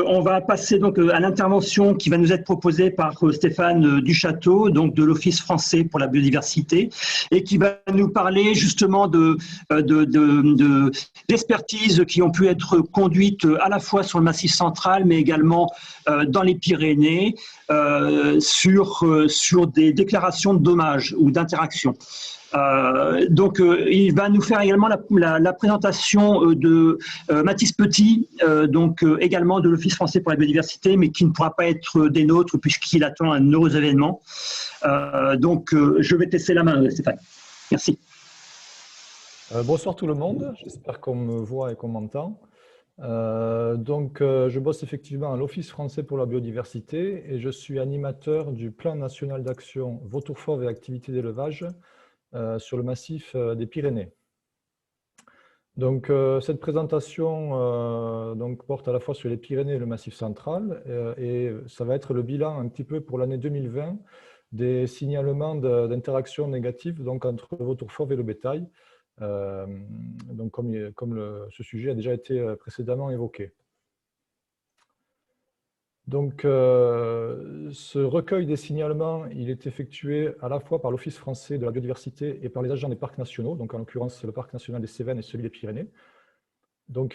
On va passer donc à l'intervention qui va nous être proposée par Stéphane Duchâteau, donc de l'Office français pour la biodiversité, et qui va nous parler justement d'expertises qui ont pu être conduites à la fois sur le Massif central, mais également dans les Pyrénées, sur des déclarations de dommages ou d'interactions. Il va nous faire également la présentation de Mathis Petit, également de l'Office français pour la biodiversité, mais qui ne pourra pas être des nôtres puisqu'il attend un heureux événement. Je vais te laisser la main, Stéphane. Merci. Bonsoir tout le monde, j'espère qu'on me voit et qu'on m'entend. Je bosse effectivement à l'Office français pour la biodiversité et je suis animateur du plan national d'action vautours fauves et activités d'élevage sur le massif des Pyrénées. Cette présentation porte à la fois sur les Pyrénées et le Massif central et ça va être le bilan un petit peu pour l'année 2020 des signalements d'interactions négatives entre le vautour fauve et le bétail, ce sujet a déjà été précédemment évoqué. Ce recueil des signalements, il est effectué à la fois par l'Office français de la biodiversité et par les agents des parcs nationaux, donc en l'occurrence c'est le parc national des Cévennes et celui des Pyrénées.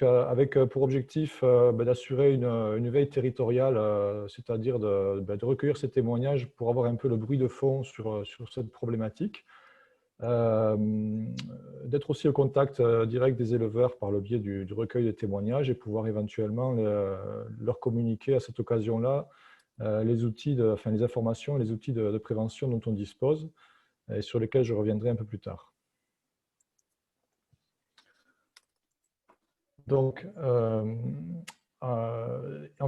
Avec pour objectif d'assurer une veille territoriale, c'est-à-dire de recueillir ces témoignages pour avoir un peu le bruit de fond sur cette problématique. D'être aussi au contact direct des éleveurs par le biais du recueil de témoignages et pouvoir éventuellement leur communiquer à cette occasion-là les informations et les outils de prévention dont on dispose et sur lesquels je reviendrai un peu plus tard. En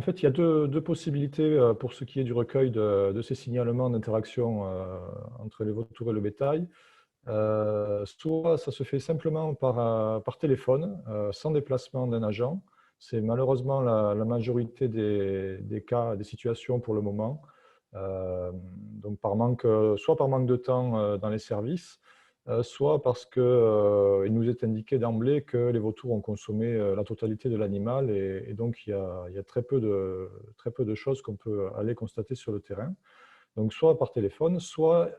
fait, il y a deux possibilités pour ce qui est du recueil de ces signalements d'interaction entre les vautours et le bétail. Soit ça se fait simplement par téléphone, sans déplacement d'un agent. C'est malheureusement la majorité des cas, des situations pour le moment. Soit par manque de temps dans les services, soit parce qu'il nous est indiqué d'emblée que les vautours ont consommé la totalité de l'animal et donc il y a très peu de choses qu'on peut aller constater sur le terrain. Donc, soit par téléphone, soit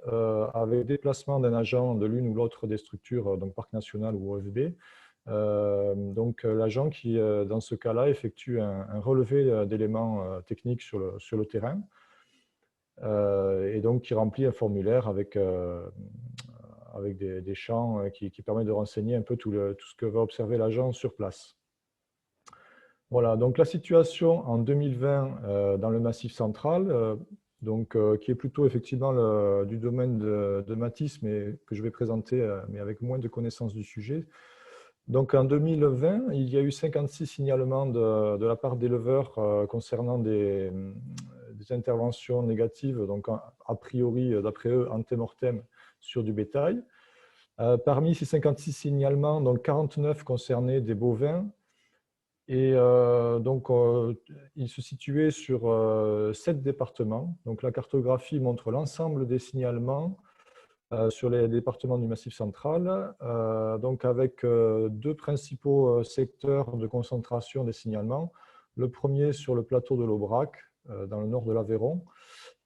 avec déplacement d'un agent de l'une ou l'autre des structures, donc Parc national ou OFB. L'agent qui, dans ce cas-là, effectue un relevé d'éléments techniques sur le terrain et donc qui remplit un formulaire avec des champs qui permet de renseigner un peu tout ce que va observer l'agent sur place. Voilà, donc la situation en 2020 dans le Massif central, qui est plutôt effectivement du domaine de Mathis, mais que je vais présenter, mais avec moins de connaissances du sujet. Donc en 2020, il y a eu 56 signalements de la part d'éleveurs concernant des interventions négatives, donc a priori, d'après eux, ante-mortem sur du bétail. Parmi ces 56 signalements, donc 49 concernaient des bovins. Et il se situait sur 7 départements. Donc la cartographie montre l'ensemble des signalements sur les départements du Massif central, avec deux principaux secteurs de concentration des signalements. Le premier sur le plateau de l'Aubrac, dans le nord de l'Aveyron,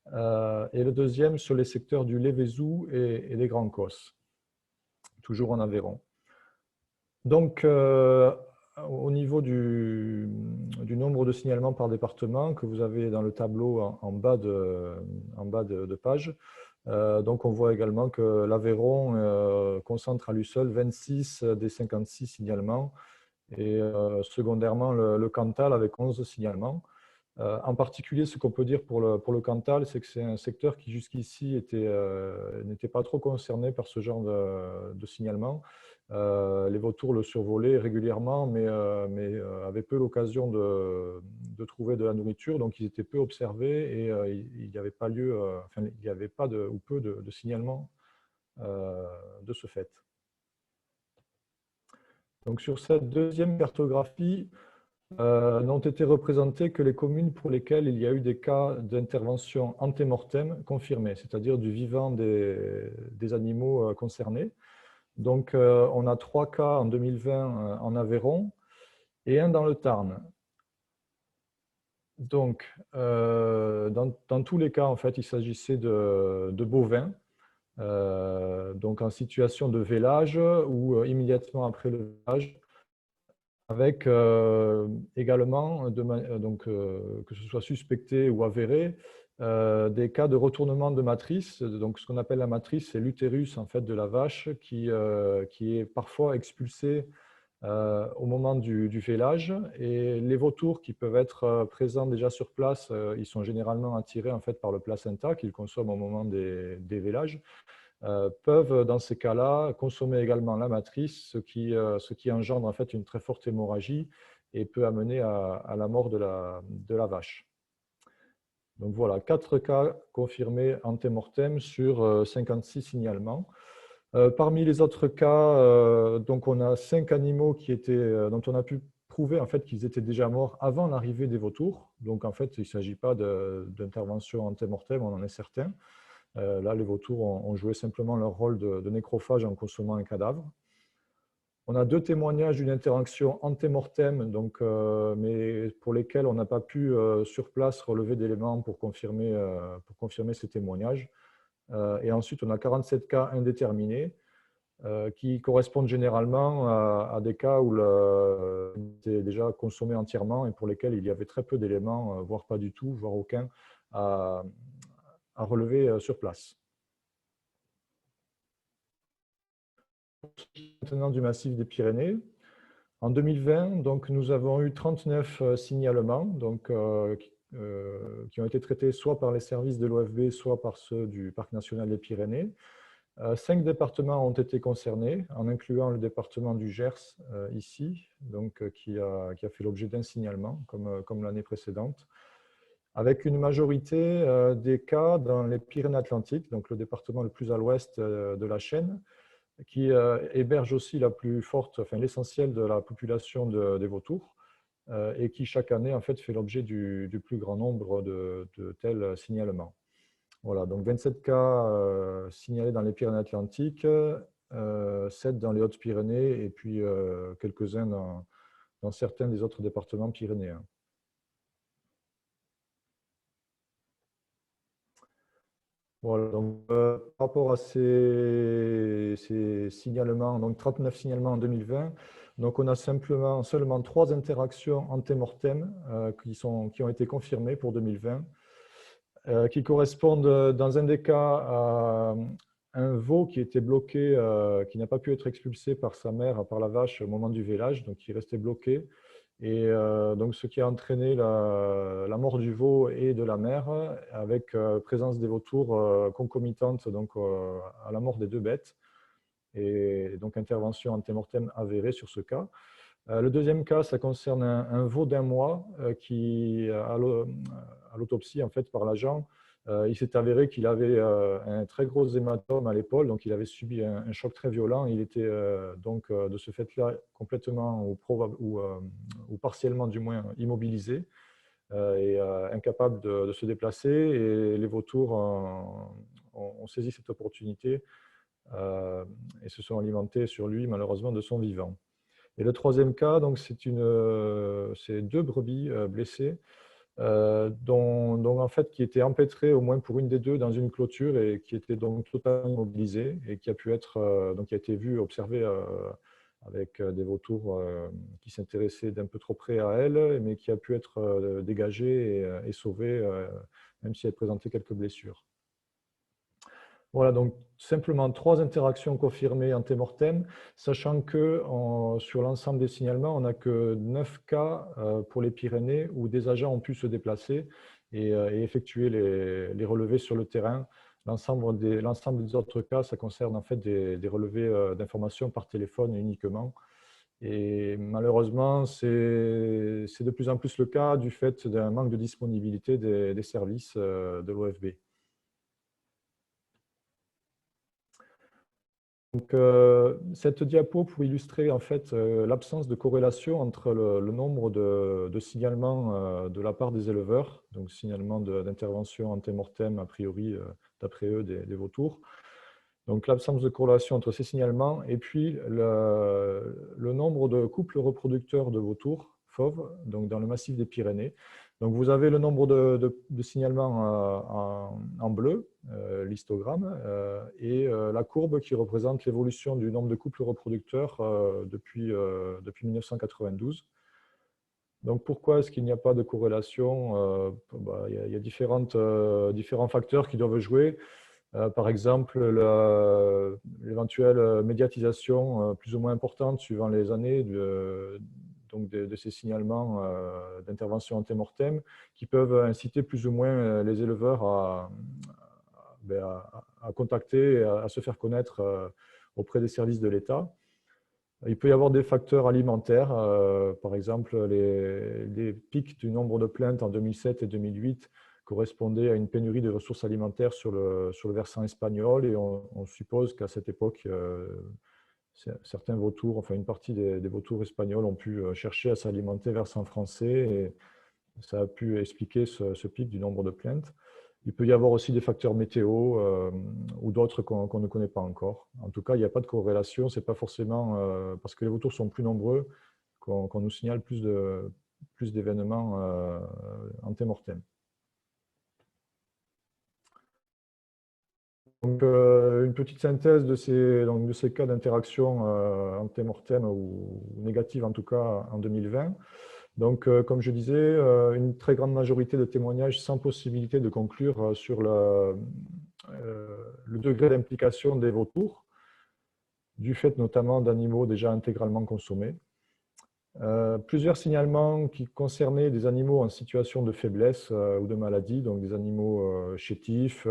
et le deuxième sur les secteurs du Lévézou et des Grands Cosses, toujours en Aveyron. Donc, au niveau du nombre de signalements par département que vous avez dans le tableau en bas de page, on voit également que l'Aveyron concentre à lui seul 26 des 56 signalements et secondairement le Cantal avec 11 signalements. En particulier, ce qu'on peut dire pour le Cantal, c'est que c'est un secteur qui jusqu'ici n'était pas trop concerné par ce genre de signalement. Les vautours le survolaient régulièrement, mais avaient peu l'occasion de trouver de la nourriture, donc ils étaient peu observés et il n'y avait pas lieu, il n'y avait pas ou peu de signalement de ce fait. Donc sur cette deuxième cartographie, n'ont été représentées que les communes pour lesquelles il y a eu des cas d'intervention ante-mortem confirmés, c'est-à-dire du vivant des animaux concernés. Donc, on a 3 cas en 2020 en Aveyron et un dans le Tarn. Donc, dans tous les cas, en fait, il s'agissait de bovins, donc en situation de vélage ou immédiatement après le vélage, avec également, que ce soit suspecté ou avéré, des cas de retournement de matrice. Donc, ce qu'on appelle la matrice, c'est l'utérus en fait, de la vache qui est parfois expulsé au moment du vélage. Et les vautours qui peuvent être présents déjà sur place, ils sont généralement attirés en fait, par le placenta qu'ils consomment au moment des vélages. Peuvent, dans ces cas-là, consommer également la matrice, ce qui engendre en fait une très forte hémorragie et peut amener à la mort de la vache. Donc voilà, 4 cas confirmés ante-mortem sur 56 signalements. Parmi les autres cas, donc on a 5 animaux dont on a pu prouver en fait, qu'ils étaient déjà morts avant l'arrivée des vautours. Donc en fait, il ne s'agit pas d'intervention ante-mortem, on en est certain. Là, les vautours ont joué simplement leur rôle de nécrophage en consommant un cadavre. On a 2 témoignages d'une interaction ante-mortem, mais pour lesquels on n'a pas pu, sur place, relever d'éléments pour confirmer ces témoignages. Et ensuite, on a 47 cas indéterminés qui correspondent généralement à des cas où c'était déjà consommé entièrement et pour lesquels il y avait très peu d'éléments, voire pas du tout, voire aucun, à relever sur place. Maintenant du massif des Pyrénées. En 2020, donc, nous avons eu 39 signalements qui ont été traités soit par les services de l'OFB, soit par ceux du Parc national des Pyrénées. 5 départements ont été concernés, en incluant le département du Gers ici, qui a fait l'objet d'un signalement, comme l'année précédente, avec une majorité des cas dans les Pyrénées-Atlantiques, donc le département le plus à l'ouest de la chaîne, qui héberge aussi l'essentiel de la population des vautours et qui chaque année en fait, fait l'objet du plus grand nombre de tels signalements. Voilà, donc 27 cas signalés dans les Pyrénées-Atlantiques, 7 dans les Hautes-Pyrénées et puis quelques-uns dans certains des autres départements pyrénéens. Voilà, donc par rapport à ces signalements, donc 39 signalements en 2020, donc on a seulement 3 interactions ante-mortem qui ont été confirmées pour 2020, qui correspondent dans un des cas à un veau qui était bloqué, qui n'a pas pu être expulsé par sa mère, par la vache au moment du vélage, donc qui restait bloqué. Et donc, ce qui a entraîné la mort du veau et de la mère, avec présence des vautours concomitante à la mort des 2 bêtes. Et donc, intervention ante-mortem avérée sur ce cas. Le deuxième cas, ça concerne un veau d'1 mois qui, à l'autopsie en fait, par l'agent, il s'est avéré qu'il avait un très gros hématome à l'épaule, donc il avait subi un choc très violent. Il était de ce fait-là complètement ou partiellement du moins immobilisé et incapable de se déplacer. Et les vautours ont saisi cette opportunité et se sont alimentés sur lui malheureusement de son vivant. Et le troisième cas, c'est 2 brebis blessées, qui étaient empêtrées au moins pour une des 2 dans une clôture et qui étaient donc totalement immobilisées et qui a pu être, qui a été vu, observé avec des vautours qui s'intéressaient d'un peu trop près à elles, mais qui a pu être dégagé et sauvé, même si elle présentait quelques blessures. Voilà, donc simplement 3 interactions confirmées ante-mortem, sachant que sur l'ensemble des signalements, on n'a que 9 cas pour les Pyrénées où des agents ont pu se déplacer et effectuer les relevés sur le terrain. L'ensemble des autres cas, ça concerne en fait des relevés d'informations par téléphone uniquement. Et malheureusement, c'est de plus en plus le cas du fait d'un manque de disponibilité des services de l'OFB. Donc, cette diapo pour illustrer en fait l'absence de corrélation entre le nombre de signalements de la part des éleveurs, donc signalement d'intervention ante-mortem a priori d'après eux des vautours. Donc l'absence de corrélation entre ces signalements et puis le nombre de couples reproducteurs de vautours fauves donc dans le massif des Pyrénées. Donc, vous avez le nombre de signalements en bleu, l'histogramme, et la courbe qui représente l'évolution du nombre de couples reproducteurs depuis 1992. Donc, pourquoi est-ce qu'il n'y a pas de corrélation? Il y a différents facteurs qui doivent jouer. Par exemple, l'éventuelle médiatisation plus ou moins importante suivant les années donc de ces signalements d'intervention antémortem qui peuvent inciter plus ou moins les éleveurs à contacter, à se faire connaître auprès des services de l'État. Il peut y avoir des facteurs alimentaires, par exemple les pics du nombre de plaintes en 2007 et 2008 correspondaient à une pénurie de ressources alimentaires sur le versant espagnol, et on suppose qu'à cette époque, certains vautours, enfin une partie des vautours espagnols ont pu chercher à s'alimenter versant français, et ça a pu expliquer ce pic du nombre de plaintes. Il peut y avoir aussi des facteurs météo ou d'autres qu'on ne connaît pas encore. En tout cas, il n'y a pas de corrélation. Ce n'est pas forcément parce que les vautours sont plus nombreux qu'on nous signale plus d'événements antémortem. Donc, une petite synthèse de ces cas d'interaction antémortem ou négative, en tout cas en 2020. Donc, comme je disais, une très grande majorité de témoignages sans possibilité de conclure sur le degré d'implication des vautours, du fait notamment d'animaux déjà intégralement consommés. Plusieurs signalements qui concernaient des animaux en situation de faiblesse ou de maladie, donc des animaux chétifs,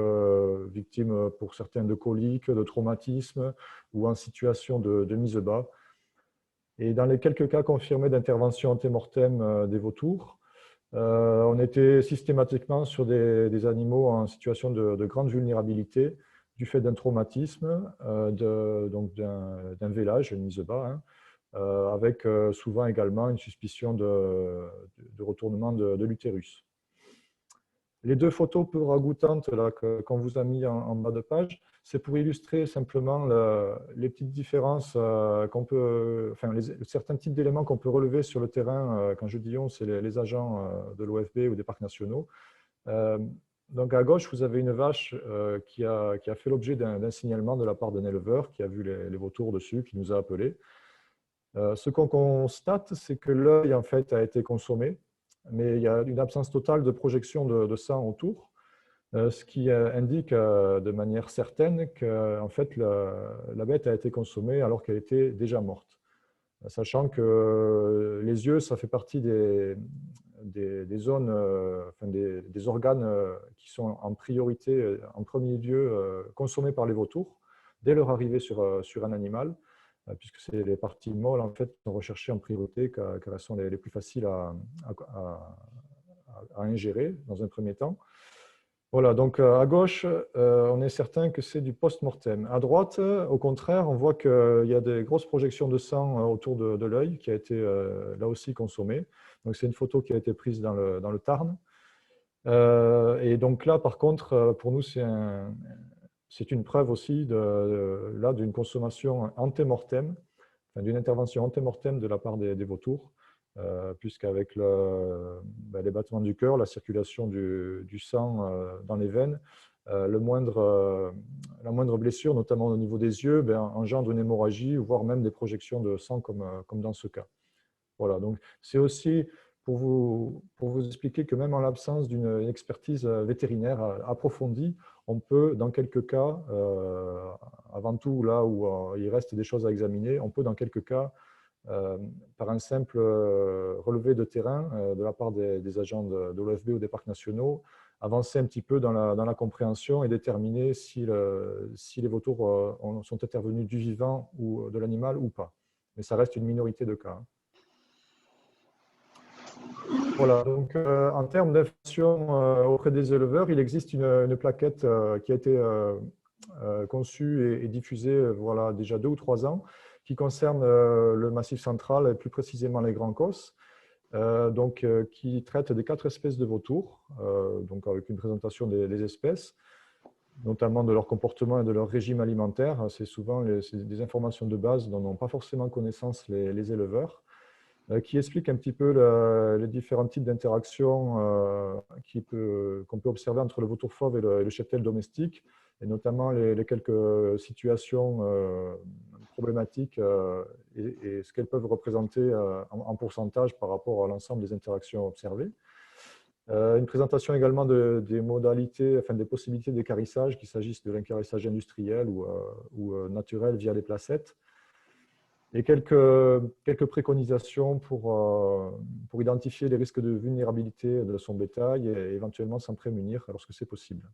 victimes pour certains de coliques, de traumatismes ou en situation de mise bas. Et dans les quelques cas confirmés d'intervention antémortem des vautours, on était systématiquement sur des animaux en situation de grande vulnérabilité du fait d'un traumatisme, donc d'un vélage, une mise bas, hein, avec souvent également une suspicion de retournement de l'utérus. Les deux photos peu ragoûtantes qu'on vous a mis en bas de page, c'est pour illustrer simplement les petites différences certains types d'éléments qu'on peut relever sur le terrain. Quand je dis on, c'est les agents de l'OFB ou des parcs nationaux. Donc à gauche, vous avez une vache qui a fait l'objet d'un signalement de la part d'un éleveur qui a vu les vautours dessus, qui nous a appelés. Ce qu'on constate, c'est que l'œil en fait a été consommé, mais il y a une absence totale de projection de sang autour, ce qui indique de manière certaine que en fait, la bête a été consommée alors qu'elle était déjà morte. Sachant que les yeux, ça fait partie des zones, des organes qui sont en priorité, en premier lieu, consommés par les vautours dès leur arrivée sur un animal, puisque c'est les parties molles en fait, qui sont recherchées en priorité, car elles sont les plus faciles à ingérer dans un premier temps. Voilà, donc à gauche, on est certain que c'est du post-mortem. À droite, au contraire, on voit qu'il y a des grosses projections de sang autour de l'œil qui a été là aussi consommée. Donc c'est une photo qui a été prise dans le Tarn. Et donc là, par contre, pour nous, c'est une preuve aussi d'une consommation antémortem, enfin, d'une intervention antémortem de la part des vautours, puisqu'avec les battements du cœur, la circulation du sang dans les veines, la moindre blessure, notamment au niveau des yeux, engendre une hémorragie, voire même des projections de sang comme dans ce cas. Voilà, donc c'est aussi pour vous expliquer que même en l'absence d'une expertise vétérinaire approfondie, on peut, dans quelques cas, avant tout là où il reste des choses à examiner, on peut dans quelques cas, par un simple relevé de terrain de la part des agents de l'OFB ou des parcs nationaux, avancer un petit peu dans la compréhension et déterminer si les vautours sont intervenus du vivant ou de l'animal ou pas. Mais ça reste une minorité de cas. Voilà, donc en termes d'information auprès des éleveurs, il existe une plaquette qui a été conçue et diffusée voilà, déjà 2 ou 3 ans, qui concerne le Massif central et plus précisément les Grands Causses, qui traite des 4 espèces de vautours, donc avec une présentation des espèces, notamment de leur comportement et de leur régime alimentaire. C'est souvent des informations de base dont n'ont pas forcément connaissance les éleveurs. qui explique un petit peu les différents types d'interactions qu'on peut observer entre le vautour fauve et le cheptel domestique, et notamment les quelques situations problématiques et ce qu'elles peuvent représenter en pourcentage par rapport à l'ensemble des interactions observées. Une présentation également des modalités, enfin des possibilités d'équarrissage, qu'il s'agisse de l'équarrissage industriel ou naturel via les placettes. Et quelques préconisations pour identifier les risques de vulnérabilité de son bétail et éventuellement s'en prémunir lorsque c'est possible.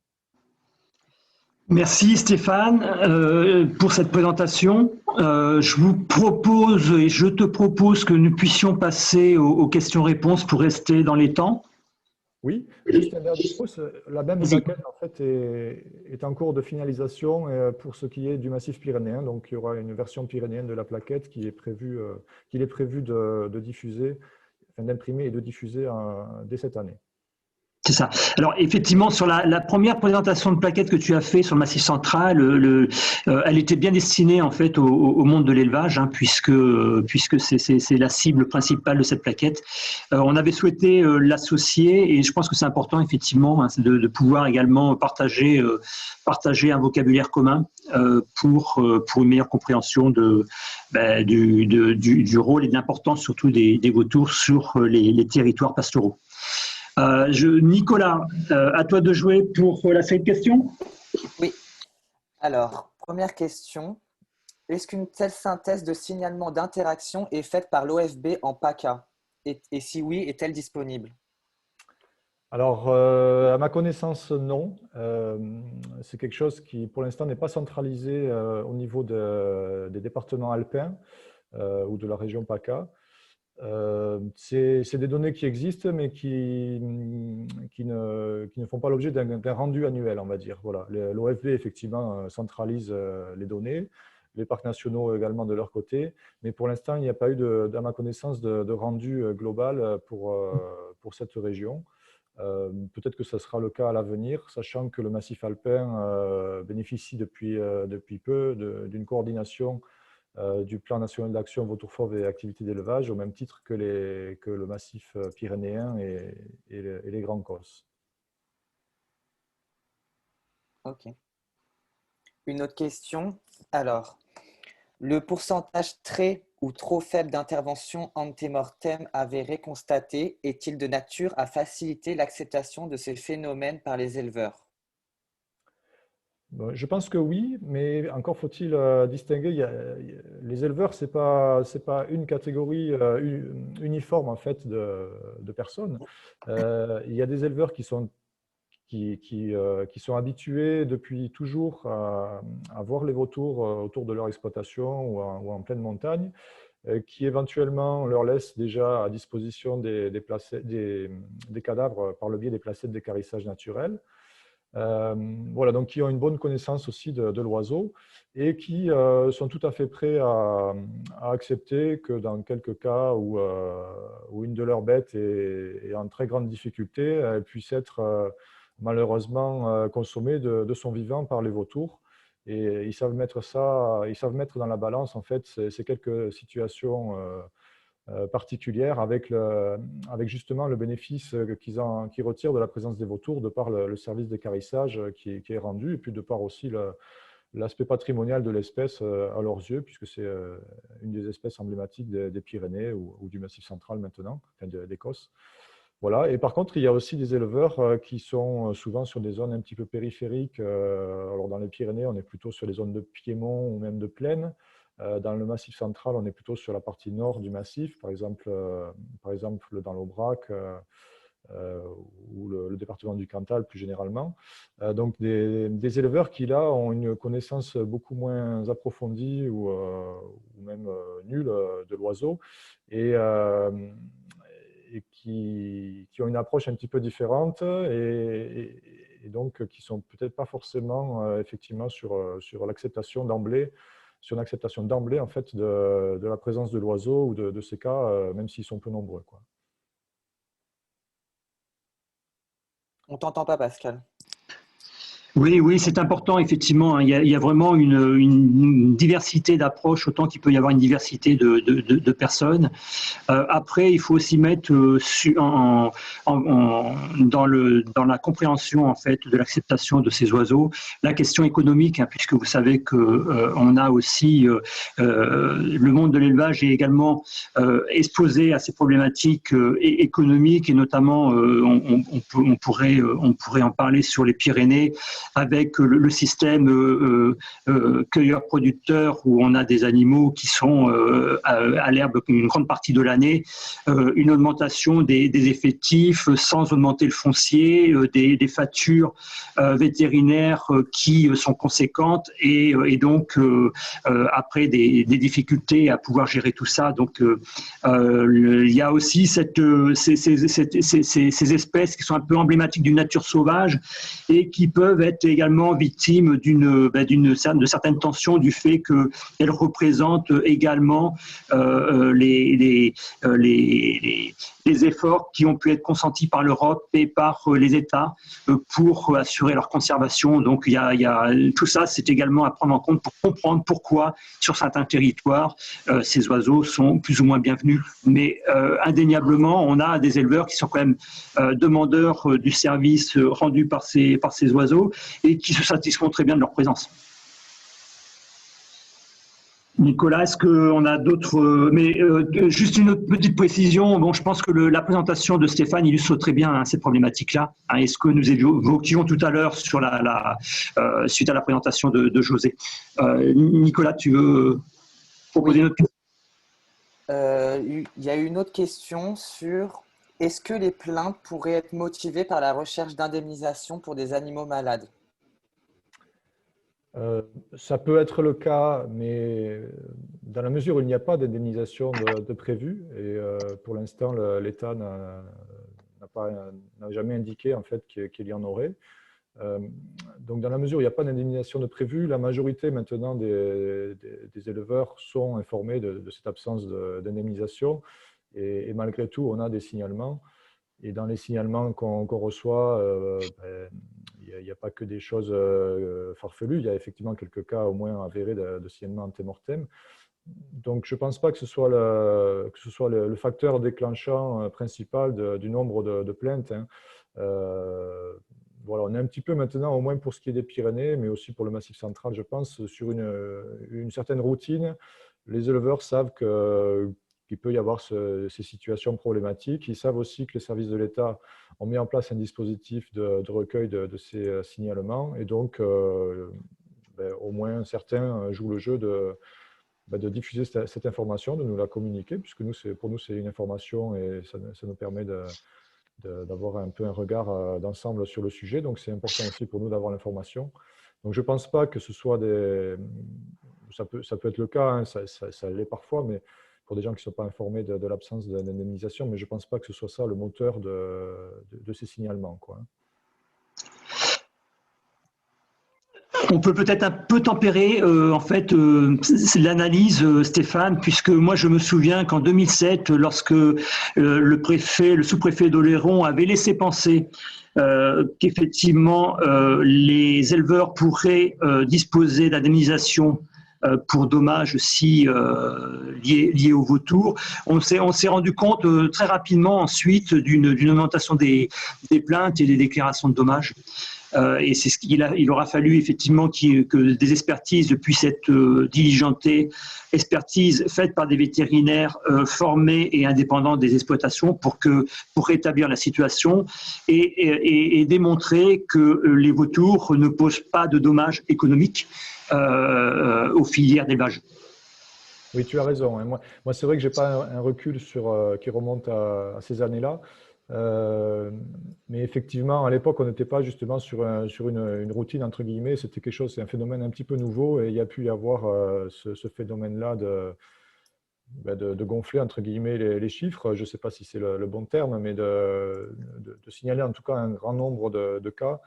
Merci Stéphane pour cette présentation. Je vous propose et je te propose que nous puissions passer aux questions-réponses pour rester dans les temps. Oui, juste un dernier mot, la même plaquette en fait est en cours de finalisation pour ce qui est du massif pyrénéen. Donc il y aura une version pyrénéenne de la plaquette qu'il est prévu de diffuser, enfin, d'imprimer et de diffuser dès cette année. C'est ça. Alors effectivement, sur la première présentation de plaquette que tu as fait sur le Massif central, elle était bien destinée en fait au monde de l'élevage, hein, puisque c'est la cible principale de cette plaquette. On avait souhaité l'associer et je pense que c'est important effectivement hein, de pouvoir également partager un vocabulaire commun pour une meilleure compréhension du rôle et de l'importance surtout des vautours sur les territoires pastoraux. Nicolas, à toi de jouer pour la série de questions. Oui. Alors, première question. Est-ce qu'une telle synthèse de signalement d'interaction est faite par l'OFB en PACA? Et si oui, est-elle disponible? Alors, à ma connaissance, non. C'est quelque chose qui, pour l'instant, n'est pas centralisé au niveau des départements alpins ou de la région PACA. C'est des données qui existent, mais qui ne font pas l'objet d'un rendu annuel, on va dire. Voilà. L'OFB, effectivement, centralise les données, les parcs nationaux également de leur côté, mais pour l'instant, il n'y a pas eu, à ma connaissance, de rendu global pour cette région. Peut-être que ça sera le cas à l'avenir, sachant que le massif alpin bénéficie depuis peu d'une coordination du plan national d'action vautour fauve et activités d'élevage, au même titre que le massif pyrénéen et les Grands Causses. Ok. Une autre question. Alors, le pourcentage très ou trop faible d'intervention ante-mortem avérée constatée est-il de nature à faciliter l'acceptation de ces phénomènes par les éleveurs? Je pense que oui, mais encore faut-il distinguer. Les éleveurs, c'est pas une catégorie uniforme en fait de personnes. Il y a des éleveurs qui sont habitués depuis toujours à voir les vautours autour de leur exploitation ou en pleine montagne, qui éventuellement leur laissent déjà à disposition des cadavres par le biais des placettes d'équarrissage naturel. Voilà, donc qui ont une bonne connaissance aussi de l'oiseau et qui sont tout à fait prêts à accepter que dans quelques cas où une de leurs bêtes est en très grande difficulté, elle puisse être malheureusement consommée de son vivant par les vautours. Et ils savent mettre dans la balance en fait ces quelques situations particulière avec justement le bénéfice qu'ils retirent de la présence des vautours de par le service d'équarrissage qui est rendu et puis de par aussi l'aspect patrimonial de l'espèce à leurs yeux, puisque c'est une des espèces emblématiques des Pyrénées ou du Massif central maintenant, enfin d'Écosse. Voilà. Et par contre, il y a aussi des éleveurs qui sont souvent sur des zones un petit peu périphériques. Alors dans les Pyrénées, on est plutôt sur les zones de piémont ou même de plaine. Dans le Massif central, on est plutôt sur la partie nord du massif, par exemple dans l'Aubrac ou le département du Cantal plus généralement. Donc des éleveurs qui là ont une connaissance beaucoup moins approfondie ou même nulle de l'oiseau et qui ont une approche un petit peu différente et donc qui ne sont peut-être pas forcément effectivement sur l'acceptation d'emblée, sur une acceptation d'emblée en fait de la présence de l'oiseau ou de ces cas, même s'ils sont peu nombreux, quoi. On t'entend pas, Pascal. Oui, oui, c'est important, effectivement. Il y a vraiment une diversité d'approches, autant qu'il peut y avoir une diversité de personnes. Après, il faut aussi mettre dans la compréhension en fait de l'acceptation de ces oiseaux la question économique, hein, puisque vous savez que on a aussi le monde de l'élevage est également exposé à ces problématiques économiques et notamment on pourrait en parler sur les Pyrénées avec le système cueilleur-producteur où on a des animaux qui sont à l'herbe une grande partie de l'année, une augmentation des effectifs sans augmenter le foncier, des factures vétérinaires qui sont conséquentes et donc après des difficultés à pouvoir gérer tout ça. Donc il y a aussi ces espèces qui sont un peu emblématiques d'une nature sauvage et qui peuvent être également victimes de certaines tensions du fait qu'elles représentent également les efforts qui ont pu être consentis par l'Europe et par les États pour assurer leur conservation. Donc tout ça, c'est également à prendre en compte pour comprendre pourquoi sur certains territoires ces oiseaux sont plus ou moins bienvenus. Mais indéniablement, on a des éleveurs qui sont quand même demandeurs du service rendu par ces oiseaux et qui se satisfont très bien de leur présence. Nicolas, est-ce qu'on a d'autres... Mais juste une autre petite précision. Bon, je pense que la présentation de Stéphane illustre très bien cette problématique-là. Hein, est-ce que nous évoquions tout à l'heure sur suite à la présentation de José. Nicolas, tu veux proposer une autre question? Il y a une autre question sur est-ce que les plaintes pourraient être motivées par la recherche d'indemnisation pour des animaux malades? Ça peut être le cas, mais dans la mesure où il n'y a pas d'indemnisation de prévue, et pour l'instant, l'État n'a jamais indiqué en fait qu'il y en aurait. Donc, dans la mesure où il n'y a pas d'indemnisation de prévue, la majorité maintenant des éleveurs sont informés de cette absence d'indemnisation, et malgré tout, on a des signalements. Et dans les signalements qu'on reçoit, il n'y a pas que des choses farfelues, il y a effectivement quelques cas au moins avérés de signalement antemortem. Donc je ne pense pas que ce soit le facteur déclenchant principal du nombre de plaintes. Hein. Voilà, on est un petit peu maintenant, au moins pour ce qui est des Pyrénées, mais aussi pour le Massif central, je pense, sur une certaine routine. Les éleveurs savent qu'il peut y avoir ces situations problématiques. Ils savent aussi que les services de l'État ont mis en place un dispositif de recueil de ces signalements. Et donc, au moins certains jouent le jeu de diffuser cette information, de nous la communiquer, puisque pour nous, c'est une information et ça nous permet d'avoir un peu un regard d'ensemble sur le sujet. Donc, c'est important aussi pour nous d'avoir l'information. Donc, je ne pense pas que ce soit ça peut être le cas, hein, ça l'est parfois, mais pour des gens qui ne sont pas informés de l'absence d'indemnisation, mais je ne pense pas que ce soit ça le moteur de ces signalements, quoi. On peut peut-être un peu tempérer en fait l'analyse, Stéphane, puisque moi je me souviens qu'en 2007, lorsque le sous-préfet d'Oléron avait laissé penser qu'effectivement les éleveurs pourraient disposer d'indemnisation pour dommages aussi liés aux vautours. On s'est rendu compte très rapidement ensuite d'une augmentation des plaintes et des déclarations de dommages. Et c'est il aura fallu effectivement que des expertises puissent être diligentées, expertises faites par des vétérinaires formés et indépendants des exploitations pour rétablir la situation et démontrer que les vautours ne posent pas de dommages économiques aux filières d'élevage. Oui, tu as raison. Hein. Moi c'est vrai que je n'ai pas un recul qui remonte à ces années-là. Mais effectivement, à l'époque, on n'était pas justement sur une routine, entre guillemets. C'était c'est un phénomène un petit peu nouveau et il y a pu y avoir ce phénomène-là de gonfler, entre guillemets, les chiffres. Je ne sais pas si c'est le bon terme, mais de signaler en tout cas un grand nombre de cas.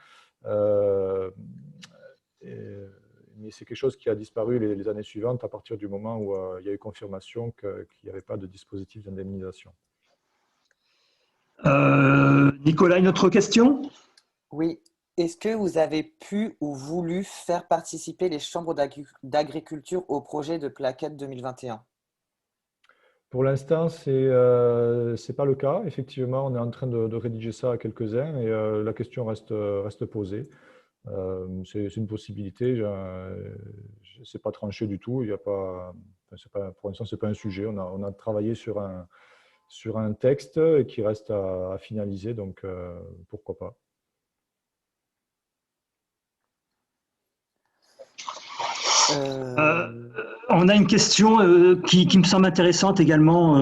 Mais c'est quelque chose qui a disparu les années suivantes à partir du moment où il y a eu confirmation qu'il n'y avait pas de dispositif d'indemnisation. Nicolas, une autre question? Oui. Est-ce que vous avez pu ou voulu faire participer les chambres d'agriculture au projet de plaquettes 2021? Pour l'instant, c'est pas le cas. Effectivement, on est en train de rédiger ça à quelques-uns et la question reste posée. C'est une possibilité. C'est pas tranché du tout. Il y a pas, pour l'instant, c'est pas un sujet. On a travaillé sur un texte qui reste à finaliser, donc pourquoi pas. On a une question qui me semble intéressante également,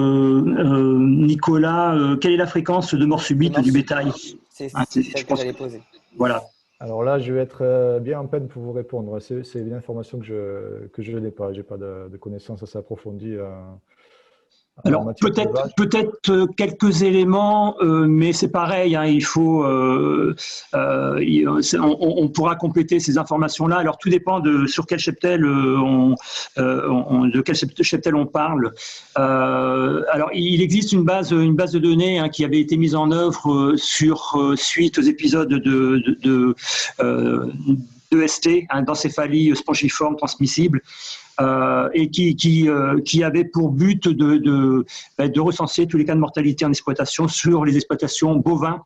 Nicolas. Quelle est la fréquence de mort subite du bétail? C'est celle que j'allais poser. Voilà. Alors là, je vais être bien en peine pour vous répondre. C'est une information que je n'ai pas. Je n'ai pas de connaissances assez approfondies. Alors peut-être quelques éléments, mais c'est pareil, hein, il faut, on pourra compléter ces informations-là. Alors tout dépend de sur quel cheptel de quel cheptel on parle. Alors il existe une base de données hein, qui avait été mise en œuvre suite aux épisodes de EST, hein, d'encéphalie spongiforme transmissible. Et qui avait pour but de recenser tous les cas de mortalité en exploitation sur les exploitations bovins.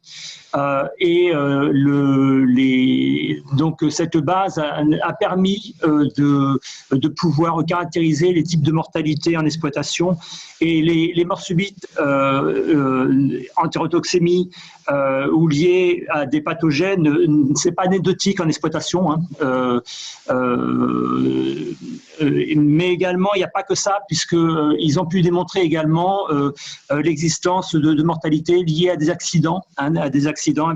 Donc cette base a permis de pouvoir caractériser les types de mortalité en exploitation et les morts subites, entérotoxémie ou liées à des pathogènes, c'est pas anecdotique en exploitation. Hein. Mais également, il n'y a pas que ça, puisqu'ils ont pu démontrer également l'existence de mortalité liée à des accidents, hein, avec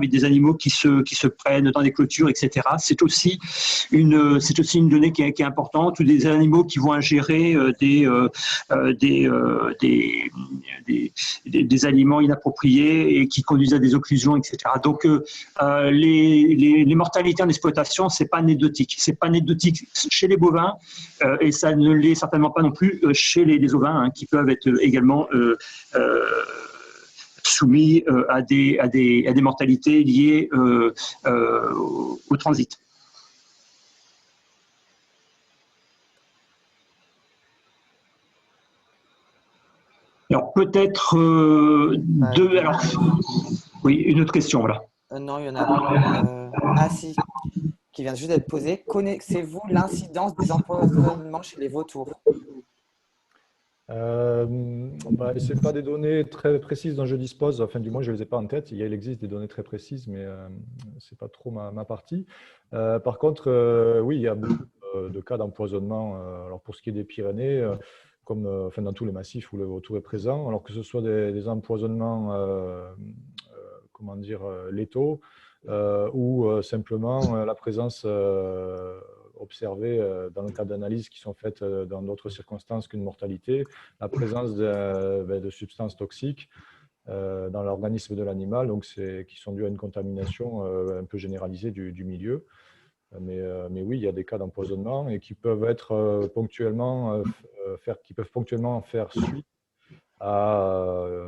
des animaux qui se prennent dans des clôtures, etc. C'est aussi une donnée qui est importante, ou des animaux qui vont ingérer des aliments inappropriés et qui conduisent à des occlusions, etc. Donc, les mortalités en exploitation, c'est pas anecdotique. C'est pas anecdotique chez les bovins et ça ne l'est certainement pas non plus chez les ovins, hein, qui peuvent être également soumis à des mortalités liées au transit. Alors peut-être deux. Alors oui, une autre question, voilà. Non, il y en a. Ah si, qui vient juste d'être posée. Connaissez-vous l'incidence des empoisonnements chez les vautours? C'est pas des données très précises dont je dispose, enfin du moins je les ai pas en tête. Il existe des données très précises, mais c'est pas trop ma partie. Par contre, oui, il y a beaucoup de cas d'empoisonnement. Alors pour ce qui est des Pyrénées, comme enfin dans tous les massifs où le vautour est présent, alors que ce soit des empoisonnements, comment dire, létaux, ou simplement la présence observée dans le cadre d'analyses qui sont faites dans d'autres circonstances qu'une mortalité, la présence de substances toxiques dans l'organisme de l'animal, donc qui sont dues à une contamination un peu généralisée du milieu. Mais oui, il y a des cas d'empoisonnement et qui peuvent être ponctuellement faire suite à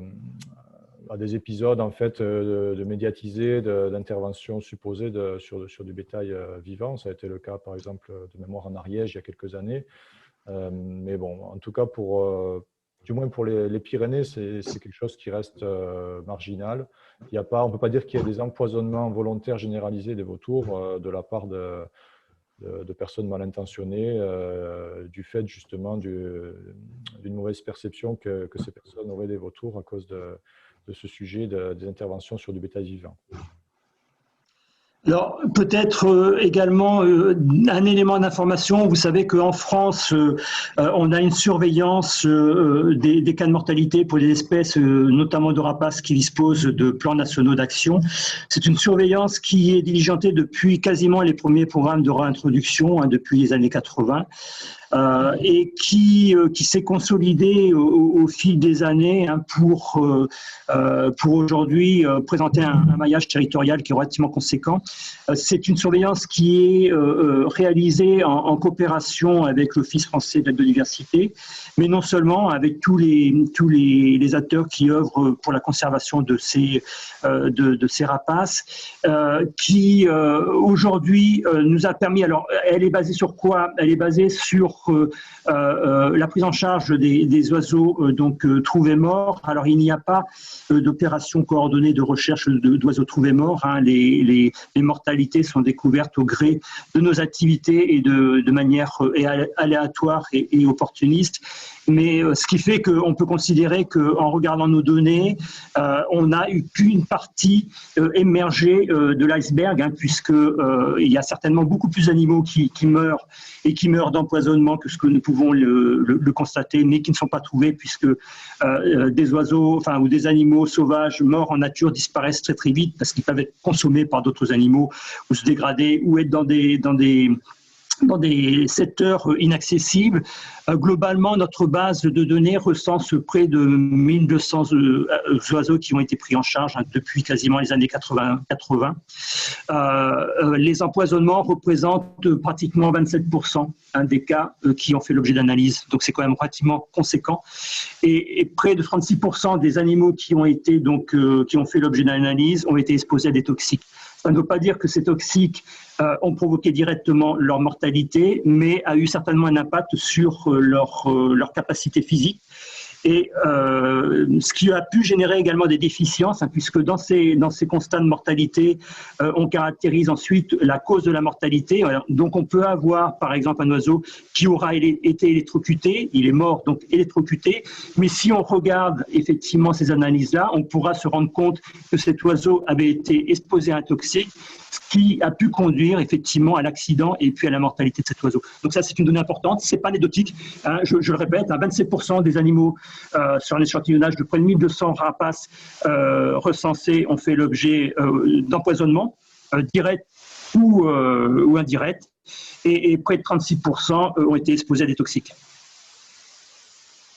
des épisodes en fait de médiatisés, d'interventions supposées sur du bétail vivant. Ça a été le cas par exemple de mémoire en Ariège il y a quelques années. Mais bon, en tout cas du moins pour les Pyrénées, c'est quelque chose qui reste marginal. On ne peut pas dire qu'il y a des empoisonnements volontaires généralisés des vautours de la part de personnes mal intentionnées, du fait justement d'une mauvaise perception que ces personnes auraient des vautours à cause de ce sujet des interventions sur du bétail vivant. Alors, peut-être également un élément d'information. Vous savez qu'en France, on a une surveillance des cas de mortalité pour les espèces, notamment de rapaces, qui disposent de plans nationaux d'action. C'est une surveillance qui est diligentée depuis quasiment les premiers programmes de réintroduction, hein, depuis les années 80. et qui s'est consolidé au fil des années pour aujourd'hui présenter un maillage territorial qui est relativement conséquent. C'est une surveillance qui est réalisée en coopération avec l'Office français de la biodiversité, mais non seulement avec tous les acteurs qui œuvrent pour la conservation de ces rapaces, qui aujourd'hui nous a permis, alors elle est basée sur quoi? Elle est basée sur la prise en charge des oiseaux trouvés morts. Alors il n'y a pas d'opération coordonnée de recherche d'oiseaux trouvés morts, hein. Les mortalités sont découvertes au gré de nos activités et de manière aléatoire et opportuniste. Mais ce qui fait qu'on peut considérer qu'en regardant nos données, on n'a eu qu'une partie émergée de l'iceberg, hein, puisqu'il y a certainement beaucoup plus d'animaux qui meurent et qui meurent d'empoisonnement que ce que nous pouvons le constater, mais qui ne sont pas trouvés, puisque des oiseaux ou des animaux sauvages morts en nature disparaissent très très vite parce qu'ils peuvent être consommés par d'autres animaux ou se dégrader ou être dans des secteurs inaccessibles. Globalement, notre base de données recense près de 1200 oiseaux qui ont été pris en charge, hein, depuis quasiment les années 80. Les empoisonnements représentent pratiquement 27%, hein, des cas qui ont fait l'objet d'analyse. Donc c'est quand même relativement conséquent. Et près de 36% des animaux qui ont fait l'objet d'analyse ont été exposés à des toxiques. Ça ne veut pas dire que ces toxiques ont provoqué directement leur mortalité, mais a eu certainement un impact sur leur capacité physique. Et ce qui a pu générer également des déficiences, hein, puisque dans ces constats de mortalité, on caractérise ensuite la cause de la mortalité. Donc on peut avoir par exemple un oiseau qui aura été électrocuté, il est mort donc électrocuté, mais si on regarde effectivement ces analyses-là, on pourra se rendre compte que cet oiseau avait été exposé à un toxique, ce qui a pu conduire effectivement à l'accident et puis à la mortalité de cet oiseau. Donc ça, c'est une donnée importante, c'est pas anecdotique, hein, je le répète, hein, 27% des animaux sur un échantillonnage de près de 1200 rapaces recensés ont fait l'objet d'empoisonnement, direct ou indirect, et près de 36% ont été exposés à des toxiques.